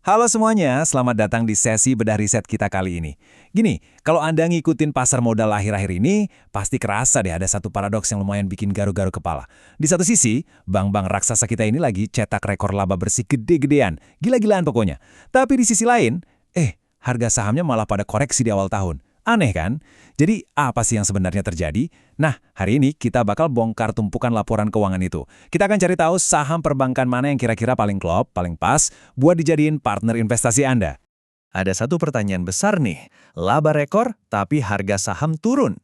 Halo semuanya, selamat datang di sesi bedah riset kita kali ini. Gini, kalau Anda ngikutin pasar modal akhir-akhir ini, pasti kerasa deh ada satu paradoks yang lumayan bikin garu-garu kepala. Di satu sisi, bank-bank raksasa kita ini lagi cetak rekor laba bersih gede-gedean, gila-gilaan pokoknya. Tapi di sisi lain, harga sahamnya malah pada koreksi di awal tahun. Aneh kan? Jadi apa sih yang sebenarnya terjadi? Nah, hari ini kita bakal bongkar tumpukan laporan keuangan itu. Kita akan cari tahu saham perbankan mana yang kira-kira paling klop, paling pas, buat dijadiin partner investasi Anda. Ada satu pertanyaan besar nih, laba rekor tapi harga saham turun.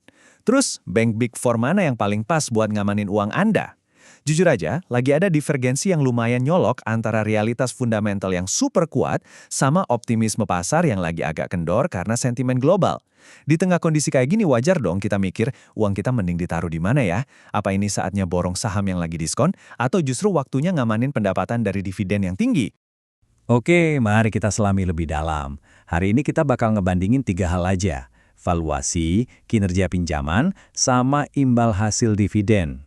Terus, bank Big Four mana yang paling pas buat ngamanin uang Anda? Jujur aja, lagi ada divergensi yang lumayan nyolok antara realitas fundamental yang super kuat sama optimisme pasar yang lagi agak kendor karena sentimen global. Di tengah kondisi kayak gini wajar dong kita mikir, uang kita mending ditaruh di mana ya? Apa ini saatnya borong saham yang lagi diskon? Atau justru waktunya ngamanin pendapatan dari dividen yang tinggi? Oke, mari kita selami lebih dalam. Hari ini kita bakal ngebandingin 3 hal aja. Valuasi, kinerja pinjaman, sama imbal hasil dividen.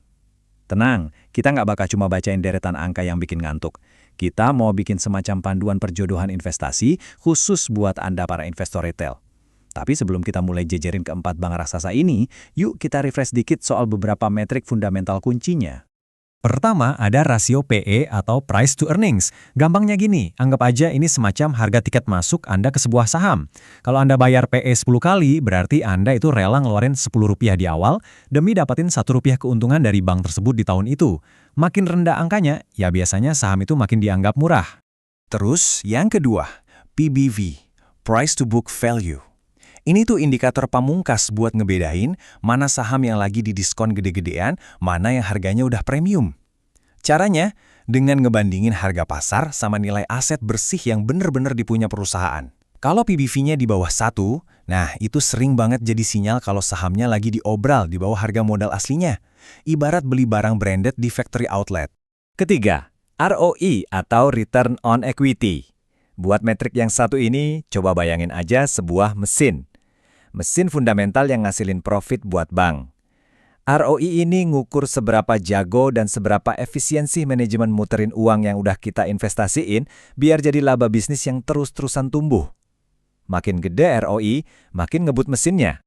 Tenang, kita nggak bakal cuma bacain deretan angka yang bikin ngantuk. Kita mau bikin semacam panduan perjodohan investasi khusus buat Anda para investor retail. Tapi sebelum kita mulai jejerin keempat bank raksasa ini, yuk kita refresh dikit soal beberapa metrik fundamental kuncinya. Pertama, ada rasio PE atau Price to Earnings. Gampangnya gini, anggap aja ini semacam harga tiket masuk Anda ke sebuah saham. Kalau Anda bayar PE 10 kali, berarti Anda itu rela ngeluarin Rp10 di awal demi dapatin Rp1 keuntungan dari bank tersebut di tahun itu. Makin rendah angkanya, ya biasanya saham itu makin dianggap murah. Terus, yang kedua, PBV, Price to Book Value. Ini tuh indikator pamungkas buat ngebedain mana saham yang lagi didiskon gede-gedean, mana yang harganya udah premium. Caranya, dengan ngebandingin harga pasar sama nilai aset bersih yang bener-bener dipunya perusahaan. Kalau PBV-nya di bawah 1, nah itu sering banget jadi sinyal kalau sahamnya lagi diobral di bawah harga modal aslinya. Ibarat beli barang branded di factory outlet. Ketiga, ROE atau Return on Equity. Buat metrik yang satu ini, coba bayangin aja sebuah mesin. Mesin fundamental yang ngasilin profit buat bank. ROI ini ngukur seberapa jago dan seberapa efisiensi manajemen muterin uang yang udah kita investasiin biar jadi laba bisnis yang terus-terusan tumbuh. Makin gede ROI, makin ngebut mesinnya.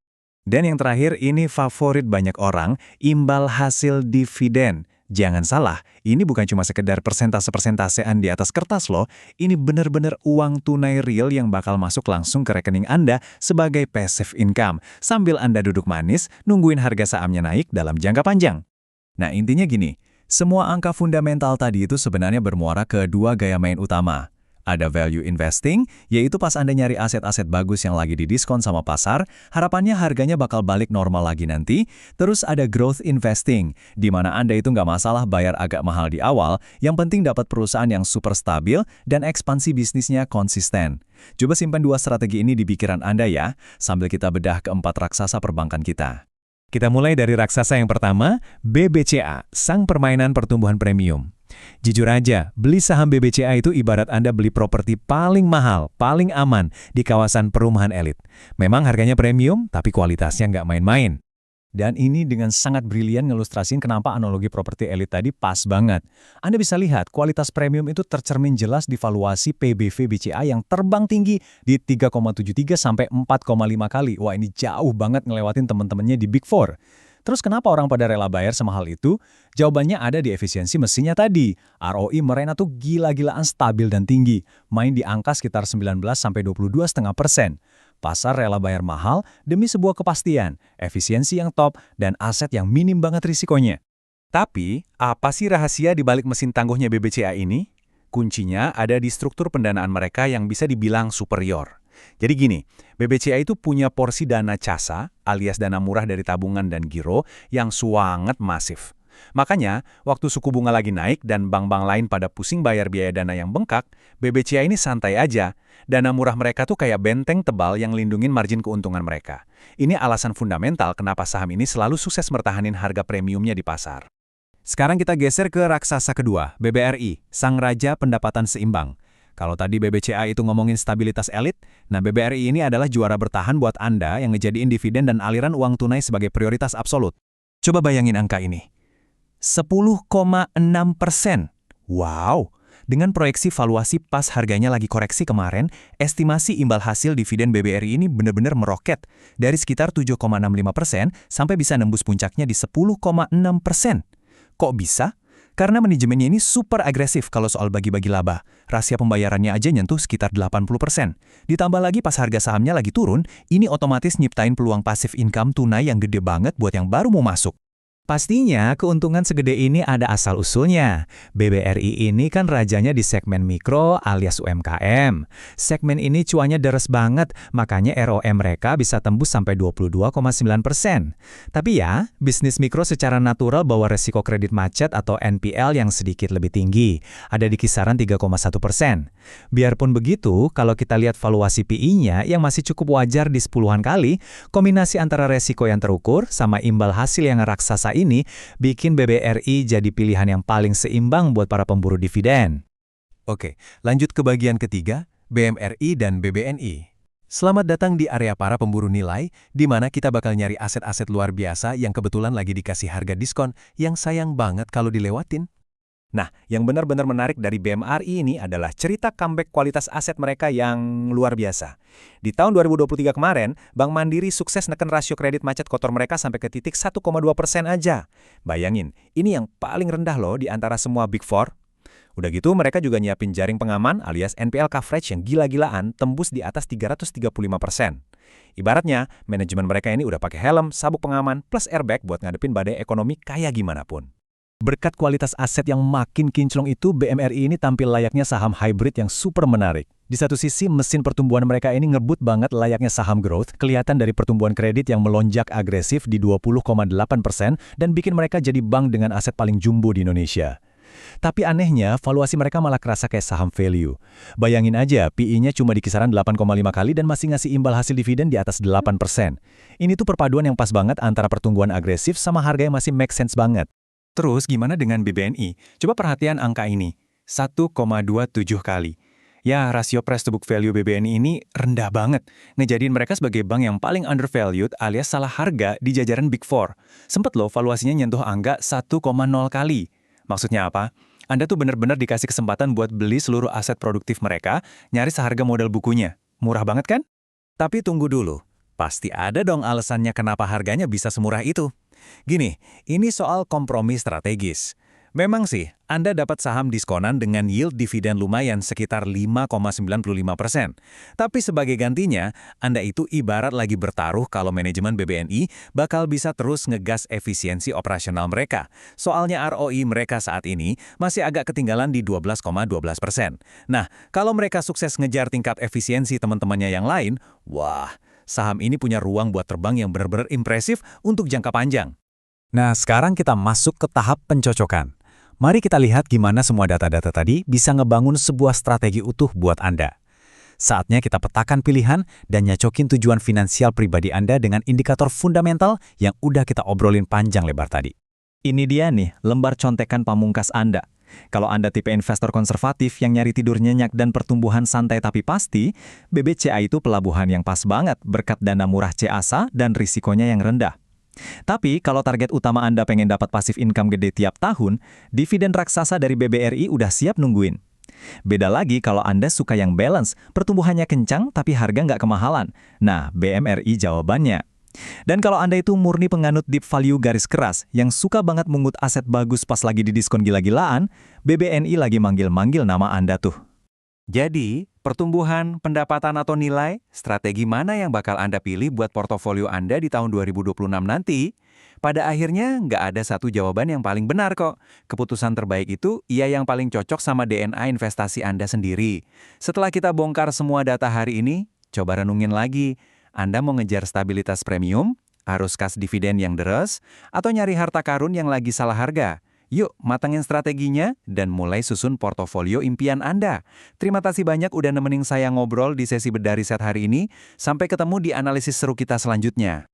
Dan yang terakhir ini favorit banyak orang, imbal hasil dividen. Jangan salah, ini bukan cuma sekedar persentase-persentasean di atas kertas loh, ini benar-benar uang tunai real yang bakal masuk langsung ke rekening Anda sebagai passive income, sambil Anda duduk manis nungguin harga sahamnya naik dalam jangka panjang. Nah intinya gini, semua angka fundamental tadi itu sebenarnya bermuara ke dua gaya main utama. Ada value investing, yaitu pas Anda nyari aset-aset bagus yang lagi didiskon sama pasar, harapannya harganya bakal balik normal lagi nanti. Terus ada growth investing, di mana Anda itu nggak masalah bayar agak mahal di awal, yang penting dapat perusahaan yang super stabil dan ekspansi bisnisnya konsisten. Coba simpan dua strategi ini di pikiran Anda ya, sambil kita bedah keempat raksasa perbankan kita. Kita mulai dari raksasa yang pertama, BBCA, sang permainan pertumbuhan premium. Jujur aja, beli saham BBCA itu ibarat Anda beli properti paling mahal, paling aman di kawasan perumahan elit. Memang harganya premium, tapi kualitasnya nggak main-main. Dan ini dengan sangat brilian ngelustrasiin kenapa analogi properti elit tadi pas banget. Anda bisa lihat kualitas premium itu tercermin jelas di valuasi PBV BCA yang terbang tinggi di 3,73 sampai 4,5 kali. Wah ini jauh banget ngelewatin teman-temannya di Big Four. Terus kenapa orang pada rela bayar semahal itu? Jawabannya ada di efisiensi mesinnya tadi. ROI mereka tuh gila-gilaan stabil dan tinggi. Main di angka sekitar 19-22,5%. Pasar rela bayar mahal demi sebuah kepastian, efisiensi yang top, dan aset yang minim banget risikonya. Tapi, apa sih rahasia di balik mesin tangguhnya BBCA ini? Kuncinya ada di struktur pendanaan mereka yang bisa dibilang superior. Jadi gini, BBCA itu punya porsi dana casa alias dana murah dari tabungan dan giro yang sangat masif. Makanya, waktu suku bunga lagi naik dan bank-bank lain pada pusing bayar biaya dana yang bengkak, BBCA ini santai aja. Dana murah mereka tuh kayak benteng tebal yang lindungin margin keuntungan mereka. Ini alasan fundamental kenapa saham ini selalu sukses mertahanin harga premiumnya di pasar. Sekarang kita geser ke raksasa kedua, BBRI, sang raja pendapatan seimbang. Kalau tadi BBCA itu ngomongin stabilitas elit, nah BBRI ini adalah juara bertahan buat Anda yang ngejadiin dividen dan aliran uang tunai sebagai prioritas absolut. Coba bayangin angka ini. 10,6%. Wow! Dengan proyeksi valuasi pas harganya lagi koreksi kemarin, estimasi imbal hasil dividen BBRI ini benar-benar meroket dari sekitar 7,65% sampai bisa nembus puncaknya di 10,6%. Kok bisa? Karena manajemennya ini super agresif kalau soal bagi-bagi laba. Rahasia pembayarannya aja nyentuh sekitar 80%. Ditambah lagi pas harga sahamnya lagi turun, ini otomatis nyiptain peluang pasif income tunai yang gede banget buat yang baru mau masuk. Pastinya keuntungan segede ini ada asal-usulnya. BBRI ini kan rajanya di segmen mikro alias UMKM. Segmen ini cuannya deres banget, makanya ROE mereka bisa tembus sampai 22,9%. Tapi ya, bisnis mikro secara natural bawa resiko kredit macet atau NPL yang sedikit lebih tinggi, ada di kisaran 3,1%. Biarpun begitu, kalau kita lihat valuasi PI-nya yang masih cukup wajar di 10-an kali, kombinasi antara resiko yang terukur sama imbal hasil yang raksasa ini bikin BBRI jadi pilihan yang paling seimbang buat para pemburu dividen. Oke, lanjut ke bagian ketiga, BMRI dan BBNI. Selamat datang di area para pemburu nilai, di mana kita bakal nyari aset-aset luar biasa yang kebetulan lagi dikasih harga diskon yang sayang banget kalau dilewatin. Nah, yang benar-benar menarik dari BMRI ini adalah cerita comeback kualitas aset mereka yang luar biasa. Di tahun 2023 kemarin, Bank Mandiri sukses neken rasio kredit macet kotor mereka sampai ke titik 1,2% aja. Bayangin, ini yang paling rendah loh di antara semua Big Four. Udah gitu, mereka juga nyiapin jaring pengaman alias NPL coverage yang gila-gilaan tembus di atas 335%. Ibaratnya, manajemen mereka ini udah pakai helm, sabuk pengaman, plus airbag buat ngadepin badai ekonomi kayak gimana pun. Berkat kualitas aset yang makin kinclong itu, BMRI ini tampil layaknya saham hybrid yang super menarik. Di satu sisi, mesin pertumbuhan mereka ini ngebut banget layaknya saham growth, kelihatan dari pertumbuhan kredit yang melonjak agresif di 20,8% dan bikin mereka jadi bank dengan aset paling jumbo di Indonesia. Tapi anehnya, valuasi mereka malah kerasa kayak saham value. Bayangin aja, PI-nya cuma di kisaran 8,5 kali dan masih ngasih imbal hasil dividen di atas 8%. Ini tuh perpaduan yang pas banget antara pertumbuhan agresif sama harga yang masih make sense banget. Terus gimana dengan BBNI? Coba perhatian angka ini, 1,27 kali. Ya, rasio price to book value BBNI ini rendah banget, ngejadiin mereka sebagai bank yang paling undervalued alias salah harga di jajaran Big Four. Sempet loh valuasinya nyentuh angka 1,0 kali. Maksudnya apa? Anda tuh benar-benar dikasih kesempatan buat beli seluruh aset produktif mereka, nyaris seharga modal bukunya. Murah banget kan? Tapi tunggu dulu, pasti ada dong alasannya kenapa harganya bisa semurah itu. Gini, ini soal kompromi strategis. Memang sih, Anda dapat saham diskonan dengan yield dividen lumayan sekitar 5,95%. Tapi sebagai gantinya, Anda itu ibarat lagi bertaruh kalau manajemen BBNI bakal bisa terus ngegas efisiensi operasional mereka. Soalnya ROI mereka saat ini masih agak ketinggalan di 12,12%. Nah, kalau mereka sukses ngejar tingkat efisiensi teman-temannya yang lain, wah, saham ini punya ruang buat terbang yang benar-benar impresif untuk jangka panjang. Nah, sekarang kita masuk ke tahap pencocokan. Mari kita lihat gimana semua data-data tadi bisa ngebangun sebuah strategi utuh buat Anda. Saatnya kita petakan pilihan dan nyocokin tujuan finansial pribadi Anda dengan indikator fundamental yang udah kita obrolin panjang lebar tadi. Ini dia nih, lembar contekan pamungkas Anda. Kalau Anda tipe investor konservatif yang nyari tidur nyenyak dan pertumbuhan santai tapi pasti, BBCA itu pelabuhan yang pas banget berkat dana murah CASA dan risikonya yang rendah. Tapi kalau target utama Anda pengen dapat pasif income gede tiap tahun, dividen raksasa dari BBRI udah siap nungguin. Beda lagi kalau Anda suka yang balance, pertumbuhannya kencang tapi harga nggak kemahalan. Nah, BMRI jawabannya. Dan kalau Anda itu murni penganut deep value garis keras yang suka banget mungut aset bagus pas lagi di diskon gila-gilaan, BBNI lagi manggil-manggil nama Anda tuh. Jadi, pertumbuhan, pendapatan atau nilai, strategi mana yang bakal Anda pilih buat portofolio Anda di tahun 2026 nanti? Pada akhirnya, nggak ada satu jawaban yang paling benar kok. Keputusan terbaik itu, ia yang paling cocok sama DNA investasi Anda sendiri. Setelah kita bongkar semua data hari ini, coba renungin lagi. Anda mau ngejar stabilitas premium, arus kas dividen yang deres, atau nyari harta karun yang lagi salah harga? Yuk, matangin strateginya dan mulai susun portofolio impian Anda. Terima kasih banyak udah nemenin saya ngobrol di sesi bedah riset hari ini. Sampai ketemu di analisis seru kita selanjutnya.